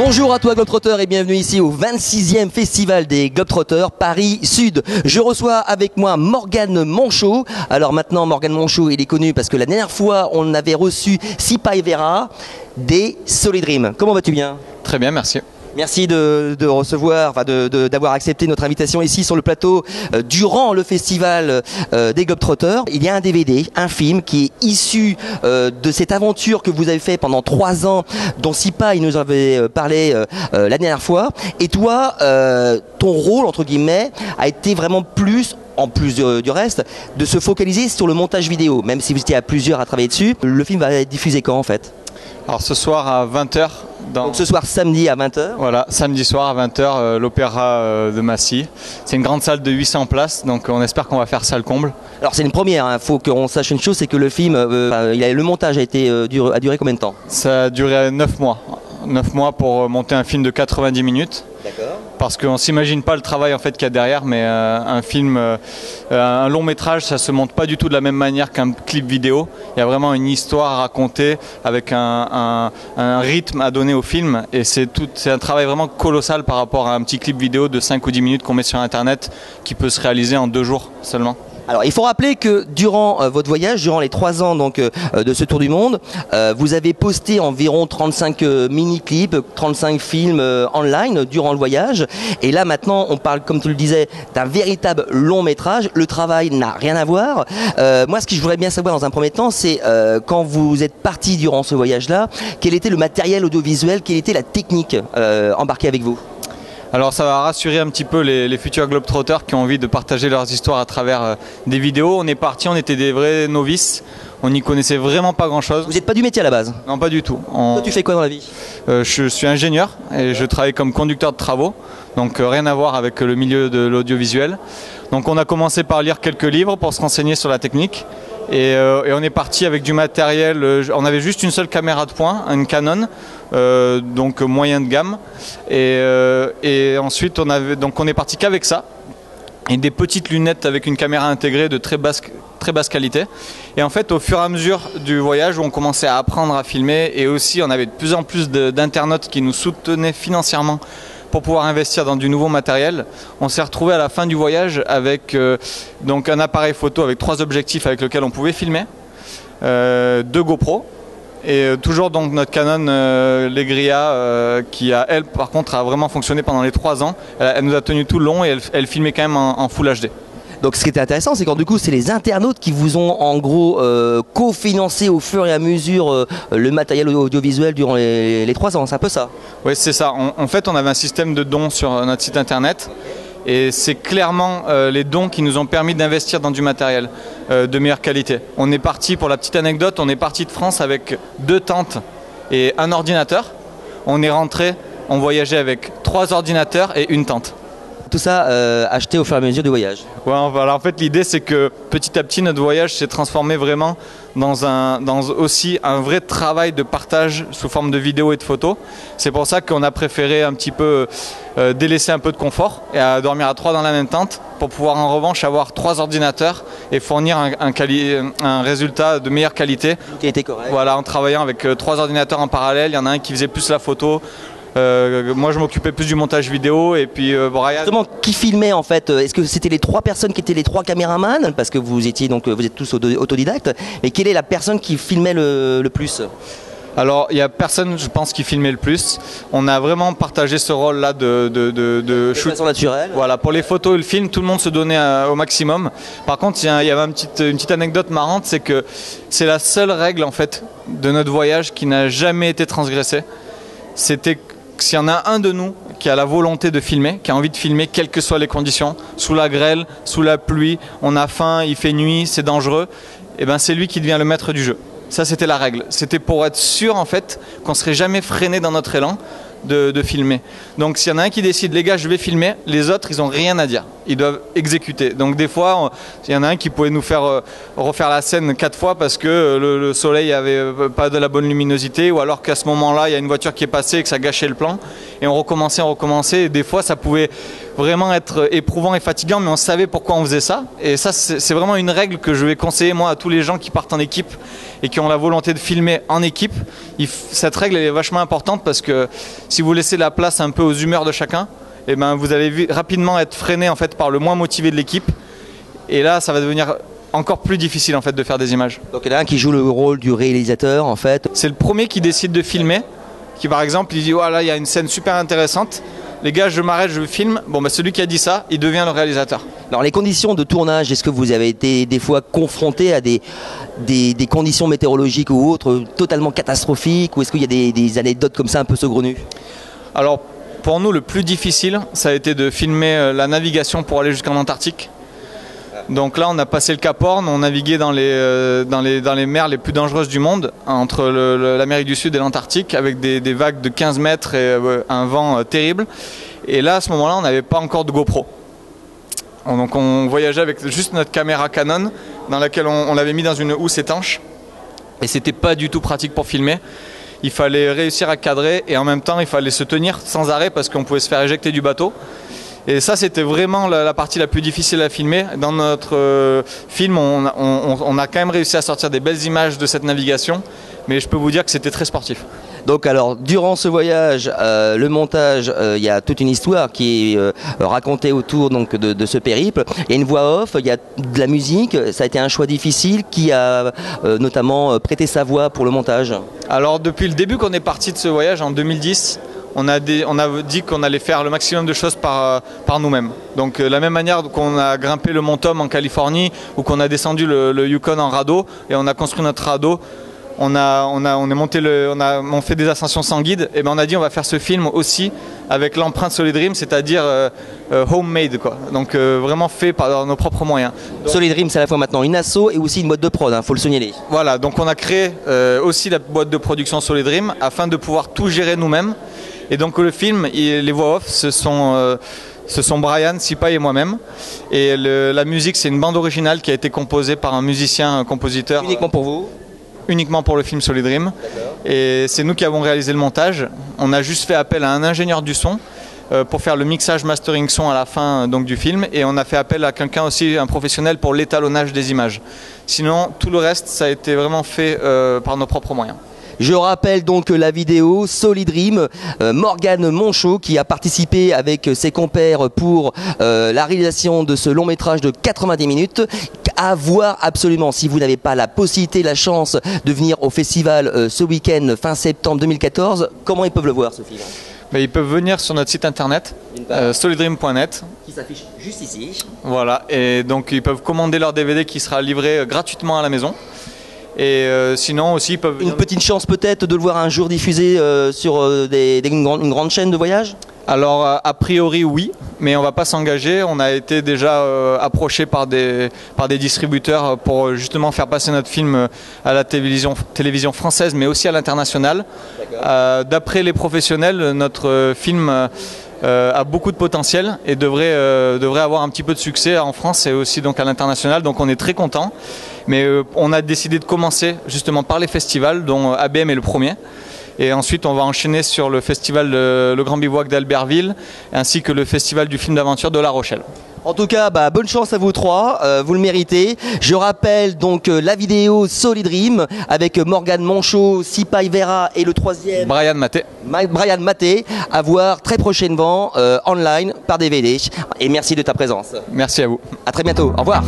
Bonjour à toi Globetrotter et bienvenue ici au 26e Festival des Globetrotters Paris Sud. Je reçois avec moi Morgan Monchot. Alors maintenant Morgan Monchot il est connu parce que la dernière fois on avait reçu Sipa Evera des Solid Dream. Comment vas-tu bien? Très bien, merci. Merci de recevoir, d'avoir accepté notre invitation ici sur le plateau durant le festival des Globetrotters. Il y a un DVD, un film qui est issu de cette aventure que vous avez fait pendant 3 ans, dont Sipa il nous avait parlé la dernière fois. Et toi, ton rôle entre guillemets a été vraiment plus, en plus du reste, de se focaliser sur le montage vidéo. Même si vous étiez à plusieurs à travailler dessus, le film va être diffusé quand en fait? Alors ce soir à 20h. Donc ce soir samedi à 20h. Voilà, samedi soir à 20h, l'Opéra de Massy. C'est une grande salle de 800 places, donc on espère qu'on va faire salle comble. Alors c'est une première, il faut qu'on sache une chose, c'est que le film, le montage a duré combien de temps? Ça a duré 9 mois. 9 mois pour monter un film de 90 minutes. D'accord. Parce qu'on ne s'imagine pas le travail en fait qu'il y a derrière, mais un film, un long métrage, ça se monte pas du tout de la même manière qu'un clip vidéo. Il y a vraiment une histoire à raconter avec un rythme à donner au film, et c'est un travail vraiment colossal par rapport à un petit clip vidéo de 5 ou 10 minutes qu'on met sur internet qui peut se réaliser en 2 jours seulement. Alors il faut rappeler que durant votre voyage, durant les 3 ans donc, de ce tour du monde, vous avez posté environ 35 mini-clips, 35 films online durant le voyage. Et là maintenant on parle, comme tu le disais, d'un véritable long métrage. Le travail n'a rien à voir. Moi ce que je voudrais bien savoir dans un premier temps, c'est quand vous êtes parti durant ce voyage-là, quel était le matériel audiovisuel, quelle était la technique embarquée avec vous? Alors ça va rassurer un petit peu les futurs Globetrotters qui ont envie de partager leurs histoires à travers des vidéos. On est parti, on était des vrais novices, on n'y connaissait vraiment pas grand chose. Vous n'êtes pas du métier à la base? Non, pas du tout. Toi tu fais quoi dans la vie? Je suis ingénieur et je travaille comme conducteur de travaux, donc rien à voir avec le milieu de l'audiovisuel. Donc on a commencé par lire quelques livres pour se renseigner sur la technique. Et on est parti avec du matériel, on avait juste une seule caméra de poing, une Canon, donc moyen de gamme, et ensuite on est parti qu'avec ça, et des petites lunettes avec une caméra intégrée de très basse qualité. Et en fait au fur et à mesure du voyage où on commençait à apprendre à filmer, et aussi on avait de plus en plus d'internautes qui nous soutenaient financièrement pour pouvoir investir dans du nouveau matériel, on s'est retrouvé à la fin du voyage avec donc un appareil photo avec 3 objectifs avec lesquels on pouvait filmer, 2 GoPro, et toujours donc notre Canon Legria qui elle par contre a vraiment fonctionné pendant les 3 ans. Elle nous a tenu tout le long et elle filmait quand même en Full HD. Donc ce qui était intéressant, c'est quand du coup c'est les internautes qui vous ont en gros cofinancé au fur et à mesure le matériel audiovisuel durant les 3 ans, c'est un peu ça? Oui, c'est ça. En fait on avait un système de dons sur notre site internet, et c'est clairement les dons qui nous ont permis d'investir dans du matériel de meilleure qualité. On est parti, pour la petite anecdote, on est parti de France avec 2 tentes et un ordinateur. On est rentré, on voyageait avec 3 ordinateurs et une tente. Tout ça acheté au fur et à mesure du voyage. Ouais, voilà, en fait l'idée c'est que petit à petit notre voyage s'est transformé vraiment dans aussi un vrai travail de partage sous forme de vidéos et de photos. C'est pour ça qu'on a préféré un petit peu délaisser un peu de confort et à dormir à 3 dans la même tente, pour pouvoir en revanche avoir 3 ordinateurs et fournir un résultat de meilleure qualité. Qui était correct. Voilà, en travaillant avec 3 ordinateurs en parallèle. Il y en a un qui faisait plus la photo. Moi je m'occupais plus du montage vidéo, et puis Brian. Justement, qui filmait en fait? Est-ce que c'était les 3 personnes qui étaient les 3 caméramans? Parce que vous êtes tous autodidactes, mais quelle est la personne qui filmait le plus? Alors il n'y a personne, je pense, qui filmait le plus. On a vraiment partagé ce rôle là de shoot. De façon naturelle. Voilà, pour les photos et le film, tout le monde se donnait au maximum. Par contre il y avait une petite anecdote marrante, c'est que c'est la seule règle en fait de notre voyage qui n'a jamais été transgressée. C'était s'il y en a un de nous qui a la volonté de filmer, qui a envie de filmer quelles que soient les conditions, sous la grêle, sous la pluie, on a faim, il fait nuit, c'est dangereux, et ben c'est lui qui devient le maître du jeu. Ça c'était la règle, c'était pour être sûr en fait qu'on ne serait jamais freiné dans notre élan de filmer. Donc s'il y en a un qui décide, les gars je vais filmer, les autres ils n'ont rien à dire, ils doivent exécuter. Donc des fois il y en a un qui pouvait nous faire refaire la scène 4 fois parce que le soleil avait pas de la bonne luminosité, ou alors qu'à ce moment là il y a une voiture qui est passée et que ça gâchait le plan, et on recommençait, et des fois ça pouvait vraiment être éprouvant et fatigant, mais on savait pourquoi on faisait ça. Et ça, c'est vraiment une règle que je vais conseiller moi à tous les gens qui partent en équipe et qui ont la volonté de filmer en équipe. Cette règle elle est vachement importante parce que si vous laissez la place un peu aux humeurs de chacun, eh ben, vous allez rapidement être freiné en fait, par le moins motivé de l'équipe. Et là, ça va devenir encore plus difficile en fait, de faire des images. Donc il y en a un qui joue le rôle du réalisateur en fait. C'est le premier qui décide de filmer, qui par exemple il dit oh là il y a une scène super intéressante, les gars je m'arrête, je filme, bon bah celui qui a dit ça, il devient le réalisateur. Alors les conditions de tournage, est-ce que vous avez été des fois confronté à des conditions météorologiques ou autres totalement catastrophiques, ou est-ce qu'il y a des anecdotes comme ça un peu saugrenues? Alors pour nous le plus difficile ça a été de filmer la navigation pour aller jusqu'en Antarctique. Donc là on a passé le Cap Horn, on naviguait dans les mers les plus dangereuses du monde, entre l'Amérique du Sud et l'Antarctique, avec des vagues de 15 mètres et un vent terrible. Et là à ce moment-là on n'avait pas encore de GoPro. Donc on voyageait avec juste notre caméra Canon, dans laquelle on l'avait mis dans une housse étanche. Et c'était pas du tout pratique pour filmer. Il fallait réussir à cadrer et en même temps il fallait se tenir sans arrêt parce qu'on pouvait se faire éjecter du bateau. Et ça c'était vraiment la partie la plus difficile à filmer. Dans notre film on a quand même réussi à sortir des belles images de cette navigation, mais je peux vous dire que c'était très sportif. Donc alors durant ce voyage, le montage, il y a toute une histoire qui est racontée autour donc, de ce périple. Il y a une voix off, il y a de la musique, ça a été un choix difficile. Qui a notamment prêté sa voix pour le montage? Alors depuis le début qu'on est parti de ce voyage en 2010, on a dit qu'on allait faire le maximum de choses par nous-mêmes. Donc la même manière qu'on a grimpé le Mont Tom en Californie ou qu'on a descendu le Yukon en radeau et on a construit notre radeau, on fait des ascensions sans guide, et ben on a dit on va faire ce film aussi avec l'empreinte Solid Dream, c'est-à-dire homemade quoi. Donc vraiment fait par nos propres moyens. Donc, Solid Dream c'est à la fois maintenant une asso et aussi une boîte de prod, faut le signaler. Voilà, donc on a créé aussi la boîte de production Solid Dream afin de pouvoir tout gérer nous-mêmes. Et donc le film, les voix off, ce sont Brian, Sipai et moi-même. Et la musique, c'est une bande originale qui a été composée par un musicien, un compositeur. Uniquement pour vous? Uniquement pour le film Solid Dream. Et c'est nous qui avons réalisé le montage. On a juste fait appel à un ingénieur du son pour faire le mixage mastering son à la fin donc, du film. Et on a fait appel à quelqu'un aussi, un professionnel, pour l'étalonnage des images. Sinon, tout le reste, ça a été vraiment fait par nos propres moyens. Je rappelle donc la vidéo Solid Dream, Morgane Monchot qui a participé avec ses compères pour la réalisation de ce long métrage de 90 minutes. À voir absolument si vous n'avez pas la possibilité, la chance de venir au festival ce week-end fin septembre 2014. Comment ils peuvent le voir ce film? Ils peuvent venir sur notre site internet soliddream.net qui s'affiche juste ici. Voilà, et donc ils peuvent commander leur DVD qui sera livré gratuitement à la maison. Et sinon aussi ils peuvent... Une petite chance peut-être de le voir un jour diffusé sur une grande chaîne de voyage? Alors a priori oui, mais on va pas s'engager. On a été déjà approché par des distributeurs pour justement faire passer notre film à la télévision française, mais aussi à l'international. D'après les professionnels, notre film a beaucoup de potentiel et devrait avoir un petit peu de succès en France et aussi donc à l'international. Donc on est très content. Mais on a décidé de commencer justement par les festivals, dont ABM est le premier. Et ensuite, on va enchaîner sur le festival Le Grand Bivouac d'Albertville, ainsi que le festival du film d'aventure de La Rochelle. En tout cas, bonne chance à vous trois, vous le méritez. Je rappelle donc la vidéo Solid Dream avec Morgane Monchot, Sipai Vera et le troisième Brian Maté. Brian Maté, à voir très prochainement online par DVD. Et merci de ta présence. Merci à vous. À très bientôt. Au revoir.